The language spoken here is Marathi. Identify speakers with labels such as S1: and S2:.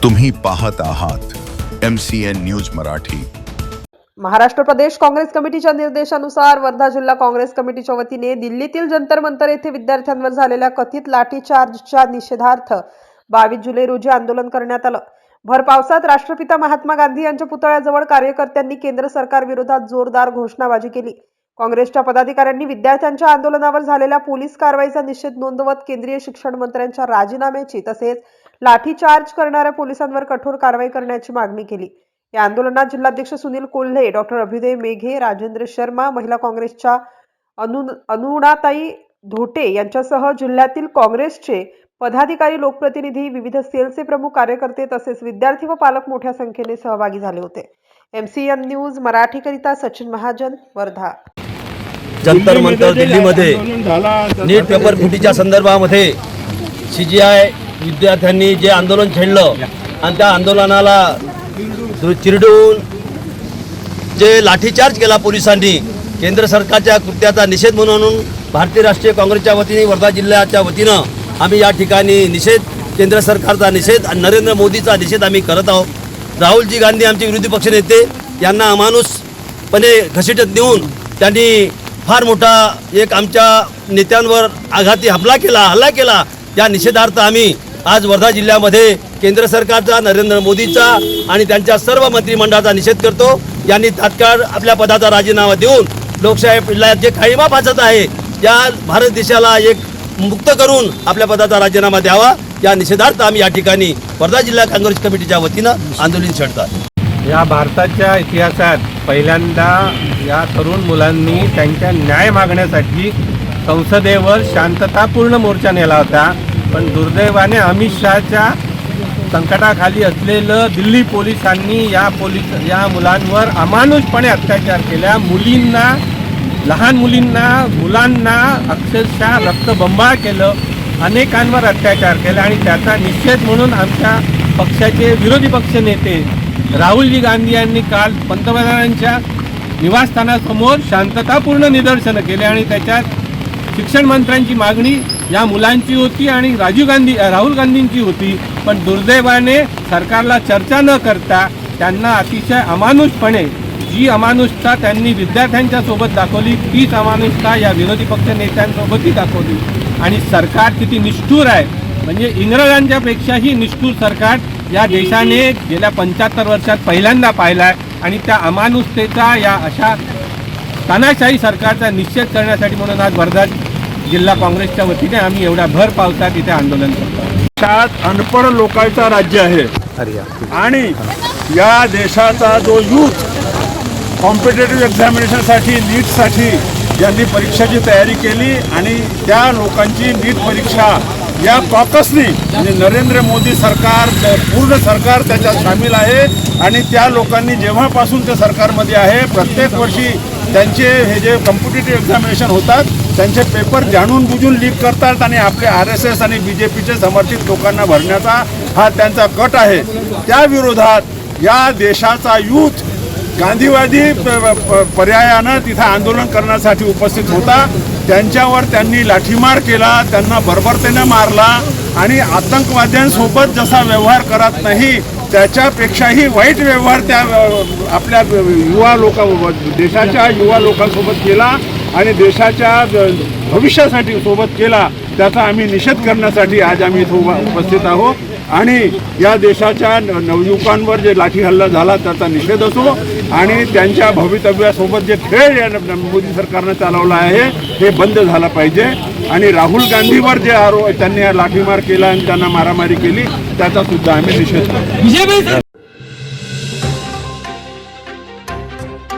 S1: तुम्ही पाहत आहात MCN न्यूज मराठी।
S2: महाराष्ट्र प्रदेश काँग्रेस कमिटीच्या निर्देशानुसार वर्धा जिल्हा काँग्रेस कमिटीच्या वतीने दिल्लीतील जंतर मंतर येथे विद्यार्थ्यांवर झालेल्या कथित लाठीचार्जच्या निषेधार्थ 22 जुलै रोजी आंदोलन करण्यात आलं। भर पावसात राष्ट्रपिता महात्मा गांधी यांच्या पुतळ्याजवळ कार्यकर्त्यांनी केंद्र सरकार विरोधात जोरदार घोषणाबाजी केली। काँग्रेसच्या पदाधिकाऱ्यांनी विद्यार्थ्यांच्या आंदोलनावर झालेल्या पोलीस कारवाईचा निषेध नोंदवत केंद्रीय शिक्षण मंत्र्यांच्या राजीनाम्याची तसेच लाठीचार्ज करणाऱ्या पोलिसांवर कठोर कारवाई करण्याची मागणी केली। या आंदोलनात जिल्हाध्यक्ष सुनील कोल्हे, डॉक्टर अभ्युदय मेघे, राजेंद्र शर्मा, महिला काँग्रेसच्या अनुणाताई धोटे यांच्यासह जिल्ह्यातील काँग्रेसचे पदाधिकारी, लोकप्रतिनिधी, विविध सेलचे प्रमुख कार्यकर्ते तसेच विद्यार्थी व पालक मोठ्या संख्येने सहभागी झाले होते। MCN न्यूज मराठीकरिता सचिन महाजन, वर्धा।
S3: जंतर मंतर दिल्लीमध्ये नीट पेपर फुटीच्या संदर्भामध्ये CGI विद्यार्थ्यांनी जे आंदोलन छेडलं आणि त्या आंदोलनाला चिरडून जे लाठीचार्ज केला पोलिसांनी, केंद्र सरकारच्या कृत्याचा निषेध म्हणून भारतीय राष्ट्रीय काँग्रेसच्या वतीने वर्धा जिल्ह्याच्या वतीनं आम्ही या ठिकाणी निषेध, केंद्र सरकारचा निषेध आणि नरेंद्र मोदीचा निषेध आम्ही करत आहोत। राहुलजी गांधी आमचे विरोधी पक्षनेते यांना अमानुषपणे घसीटत नेऊन त्यांनी फार मोठा एक आमच्या नेत्यांवर आघाती हल्ला केला। या निषेधार्थ आम्ही आज वर्धा जिल्ह्यामध्ये केंद्र सरकारचा, नरेंद्र मोदीचा आणि त्यांच्या सर्व मंत्रिमंडळाचा निषेध करतो। यांनी तात्काळ आपल्या पदाचा राजीनामा देऊन लोकशाहीला जे काळिमा फासत आहे या भारत देशाला एक मुक्त करून आपल्या पदाचा राजीनामा द्यावा। या निषेधार्थ आम्ही या ठिकाणी वर्धा जिल्हा काँग्रेस कमिटीच्या वतीनं आंदोलन छेडतात।
S4: या भारताच्या इतिहासात पहिल्यांदा या तरुण मुलांनी त्यांच्या न्याय मागण्यासाठी संसदेवर शांततापूर्ण मोर्चा नेला होता, पण दुर्दैवाने अमित शहाच्या संकटाखाली असलेलं दिल्ली पोलिसांनी या मुलांवर अमानुषपणे अत्याचार केला। मुलींना, लहान मुलांना अक्षरशः रक्तबंबाळ केलं, अनेकांवर अत्याचार केला आणि त्याचा निषेध म्हणून आमच्या पक्षाचे विरोधी पक्षनेते राहुलजी गांधी यांनी काल पंतप्रधानांच्या निवासस्थानासमोर शांततापूर्ण निदर्शनं केले आणि त्याच्यात शिक्षण मंत्र्यांची मागणी या मुलांची होती आणि राहुल गांधींची होती, पण दुर्दैवाने सरकारला चर्चा न करता त्यांना अतिशय अमानुषपणे, जी अमानुषता त्यांनी विद्यार्थ्यांच्या सोबत दाखवली तीच अमानुषता या विरोधी पक्ष नेत्यांसोबतही दाखवली। आणि सरकार किती निष्ठुर आहे, म्हणजे इंग्रजांच्या पेक्षाही निष्ठुर सरकार या देशाने गेल्या 75 वर्षात पहिल्यांदा पाहिला आहे आणि त्या अमानुषतेचा, या अशा तानाशाही सरकारचा निषेध करण्यासाठी म्हणून आज वर्धा जिल्हा काँग्रेसच्या वतीने आम्ही एवढ्या भर पावसात इथे आंदोलन करतो।
S5: देशात अनपढ लोकांचा राज्य आहे आणि या देशाचा जो यूथ कॉम्पिटेटिव्ह एक्झामिनेशनसाठी, नीटसाठी ज्यांनी परीक्षेची तयारी केली आणि त्या लोकांची नीट परीक्षा या कॉकसनी, म्हणजे नरेंद्र मोदी सरकार, पूर्ण सरकार त्याच्यात सामील आहे आणि त्या लोकांनी जेव्हापासून ते सरकारमध्ये आहे प्रत्येक वर्षी त्यांचे हे जे कॉम्पिटेटिव्ह एक्झामिनेशन होतात त्यांचे पेपर जाणून बुजून लीक करतात आणि आपले RSS आणि BJPचे समर्थित लोकांना भरण्याचा हा त्यांचा कट आहे। त्या विरोधात या देशाचा यूथ गांधीवादी पर्यायानं तिथं आंदोलन करण्यासाठी उपस्थित होता। त्यांच्यावर त्यांनी लाठीमार केला, त्यांना बर्बरतेने मारला आणि आतंकवाद्यांसोबत जसा व्यवहार करत नाही त्याच्यापेक्षाही वाईट व्यवहार त्या आपल्या देशाच्या युवा लोकांसोबत केला आणि देशाच्या भविष्यासाठी सोबत केला। त्याचा आम्ही निषेध करण्यासाठी आज आम्ही इथं उपस्थित आहोत आणि या देशाच्या नवयुवकांवर जे लाठी हल्ला झाला त्याचा निषेध असो आणि त्यांच्या भवितव्यासोबत जे खेळ या मोदी सरकारनं चालवला आहे हे बंद झाला पाहिजे आणि राहुल गांधीवर जे त्यांनी लाठीमार केला आणि त्यांना मारामारी केली त्याचा सुद्धा आम्ही निषेध करतो।